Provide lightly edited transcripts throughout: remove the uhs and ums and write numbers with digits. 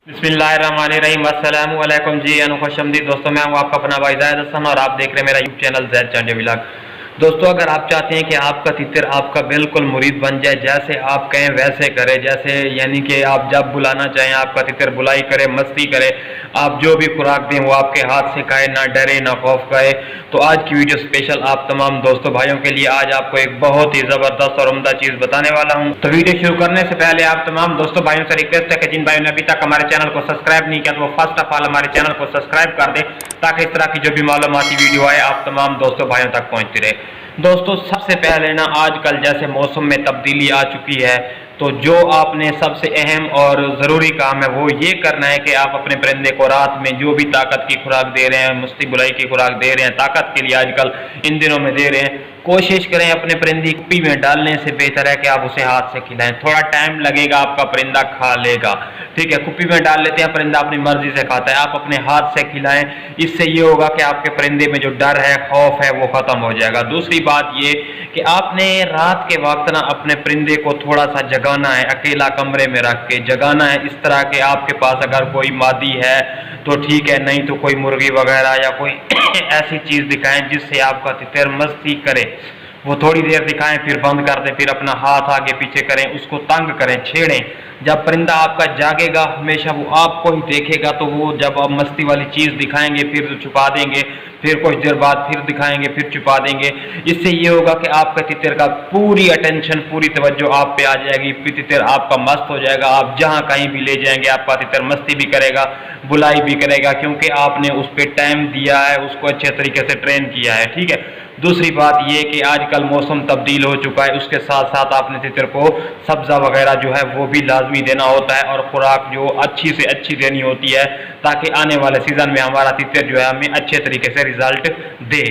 बिस्मिल्लाहिर्रहमानिर्रहीम। अस्सलामु अलैकुम जी, खुशआमदीद दोस्तों। मैं हूँ आपका अपना भाई ज़ाहिद हसन और आप देख रहे हैं मेरा यूट्यूब चैनल ज़ैद चांडी व्लॉग। दोस्तों, अगर आप चाहते हैं कि आपका तितर आपका बिल्कुल मुरीद बन जाए, जैसे आप कहें वैसे करे, जैसे यानी कि आप जब बुलाना चाहें आपका तितर बुलाई करे, मस्ती करे, आप जो भी खुराक दें वो आपके हाथ से खाए, ना डरे ना खौफ खाए, तो आज की वीडियो स्पेशल आप तमाम दोस्तों भाइयों के लिए। आज आपको एक बहुत ही ज़बरदस्त और उम्दा चीज़ बताने वाला हूँ। तो वीडियो शुरू करने से पहले आप तमाम दोस्तों भाइयों से रिक्वेस्ट है कि जिन भाइयों ने अभी तक हमारे चैनल को सब्सक्राइब नहीं किया तो वो फर्स्ट ऑफ ऑल हमारे चैनल को सब्सक्राइब कर दें, ताकि इस तरह की जो भी मालूमाती वीडियो आए आप तमाम दोस्तों भाइयों तक पहुँचती रहे। दोस्तों, सबसे पहले ना, आजकल जैसे मौसम में तब्दीली आ चुकी है, तो जो आपने सबसे अहम और ज़रूरी काम है वो ये करना है कि आप अपने परिंदे को रात में जो भी ताकत की खुराक दे रहे हैं, मस्ती बुलाई की खुराक दे रहे हैं, ताकत के लिए आजकल इन दिनों में दे रहे हैं, कोशिश करें अपने परिंदे कुप्पी में डालने से बेहतर है कि आप उसे हाथ से खिलाएं। थोड़ा टाइम लगेगा, आपका परिंदा खा लेगा, ठीक है। कुप्पी में डाल लेते हैं, परिंदा अपनी मर्जी से खाता है, आप अपने हाथ से खिलाएं। इससे ये होगा कि आपके परिंदे में जो डर है, खौफ है, वो खत्म हो जाएगा। दूसरी बात ये कि आपने रात के वक्त ना अपने परिंदे को थोड़ा सा जगाना है, अकेला कमरे में रख के जगाना है। इस तरह के आपके पास अगर कोई मादी है तो ठीक है, नहीं तो कोई मुर्गी वगैरह या कोई ऐसी चीज़ दिखाएं जिससे आपका तितर मस्ती करे। वो थोड़ी देर दिखाएं, फिर बंद कर दें, फिर अपना हाथ आगे पीछे करें, उसको तंग करें, छेड़ें। जब परिंदा आपका जागेगा, हमेशा वो आपको ही देखेगा, तो वो जब आप मस्ती वाली चीज़ दिखाएंगे फिर छुपा देंगे, फिर कुछ देर बाद फिर दिखाएंगे, फिर छुपा देंगे। इससे ये होगा कि आपका तितर का पूरी अटेंशन, पूरी तवज्जो आप पे आ जाएगी, फिर तितर आपका मस्त हो जाएगा। आप जहाँ कहीं भी ले जाएंगे आपका तितर मस्ती भी करेगा, बुलाई भी करेगा, क्योंकि आपने उस पर टाइम दिया है, उसको अच्छे तरीके से ट्रेन किया है, ठीक है। दूसरी बात यह कि आजकल मौसम तब्दील हो चुका है, उसके साथ साथ आपने तितर को सब्ज़ा वगैरह जो है वो भी लाजमी देना होता है, और खुराक जो अच्छी से अच्छी देनी होती है, ताकि आने वाले सीज़न में हमारा तितर जो है हमें अच्छे तरीके से रिजल्ट दे,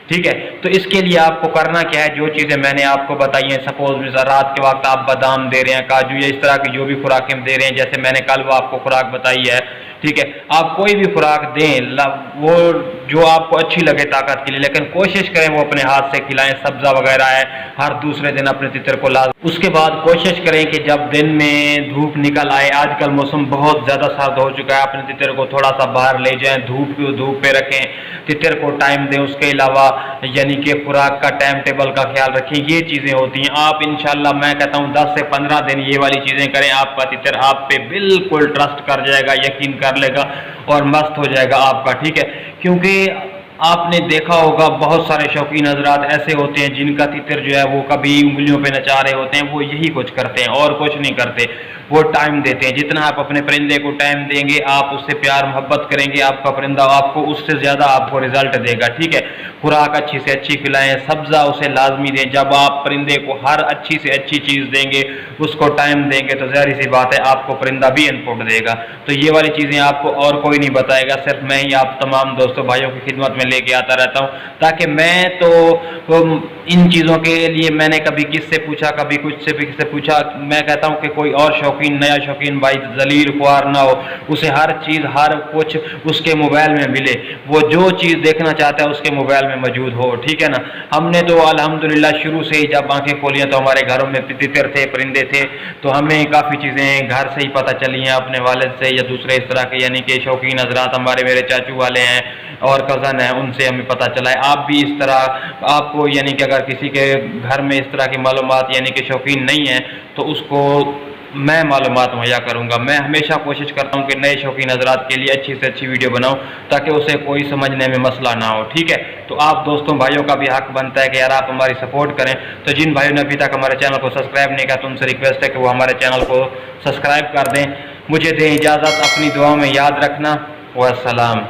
ठीक है। तो इसके लिए आपको करना क्या है, जो चीज़ें मैंने आपको बताई हैं, सपोज रात के वक्त आप बादाम दे रहे हैं, काजू, या इस तरह की जो भी खुराकें दे रहे हैं, जैसे मैंने कल वो आपको खुराक बताई है, ठीक है। आप कोई भी खुराक दें, वो जो आपको अच्छी लगे ताकत के लिए, लेकिन कोशिश करें वो अपने हाथ से खिलाएं। सब्ज़ा वगैरह है, हर दूसरे दिन अपने तितर को ला। उसके बाद कोशिश करें कि जब दिन में धूप निकल आए, आजकल मौसम बहुत ज़्यादा सर्द हो चुका है, अपने तितर को थोड़ा सा बाहर ले जाएं, धूप पे रखें, तितर को टाइम दें। उसके अलावा यानी कि खुराक का टाइम टेबल का ख्याल रखें। ये चीज़ें होती हैं। आप इंशाल्लाह मैं कहता हूँ 10 से 15 दिन ये वाली चीज़ें करें, आपका तितर आप पे बिल्कुल ट्रस्ट कर जाएगा, यकीन कर लेगा और मस्त हो जाएगा आपका, ठीक है। क्योंकि आपने देखा होगा बहुत सारे शौकीन हजरात ऐसे होते हैं जिनका तितर जो है वो कभी उंगलियों पे नचा रहे होते हैं, वो यही कुछ करते हैं और कुछ नहीं करते, वो टाइम देते हैं। जितना आप अपने परिंदे को टाइम देंगे, आप उससे प्यार मोहब्बत करेंगे, आपका परिंदा आपको उससे ज़्यादा आपको रिजल्ट देगा, ठीक है। खुराक अच्छी से अच्छी खिलाएं, सब्ज़ा उसे लाजमी दें। जब आप परिंदे को हर अच्छी से अच्छी चीज़ देंगे, उसको टाइम देंगे, तो ज़ाहिर सी बात है आपको परिंदा भी इनपुट देगा। तो ये वाली चीज़ें आपको और कोई नहीं बताएगा, सिर्फ मैं ही आप तमाम दोस्तों भाइयों की खिदमत में लेके आता रहता हूँ, ताकि मैं तो इन चीज़ों के लिए मैंने कभी किससे पूछा, कभी कुछ से भी किससे पूछा। मैं कहता हूँ कि कोई और शौकीन, नया शौकीन भाई जलील ख्वार ना हो, उसे हर चीज़ हर कुछ उसके मोबाइल में मिले, वो जो चीज़ देखना चाहता है उसके मोबाइल में मौजूद हो, ठीक है ना। हमने तो अल्हम्दुलिल्लाह शुरू से ही जब आंखें खोली तो हमारे घरों में तितर थे, परिंदे थे, तो हमें काफ़ी चीज़ें घर से ही पता चली हैं, अपने वालिद से या दूसरे इस तरह के यानी कि शौकीन हजरात हमारे, मेरे चाचू वाले हैं और कज़न है, उनसे हमें पता चला है। आप भी इस तरह, आपको यानी कि अगर किसी के घर में इस तरह की मालूमात यानी कि शौकीन नहीं है तो उसको मैं मालूमात मुहैया करूँगा। मैं हमेशा कोशिश करता हूँ कि नए शौकीन हजरात के लिए अच्छी से अच्छी वीडियो बनाऊँ, ताकि उसे कोई समझने में मसला ना हो, ठीक है। तो आप दोस्तों भाइयों का भी हक बनता है कि यार आप हमारी सपोर्ट करें। तो जिन भाइयों ने अभी तक हमारे चैनल को सब्सक्राइब नहीं किया तो उनसे रिक्वेस्ट है कि वो हमारे चैनल को सब्सक्राइब कर दें। मुझे दें इजाज़त, अपनी दुआ में याद रखना। वस्सलाम।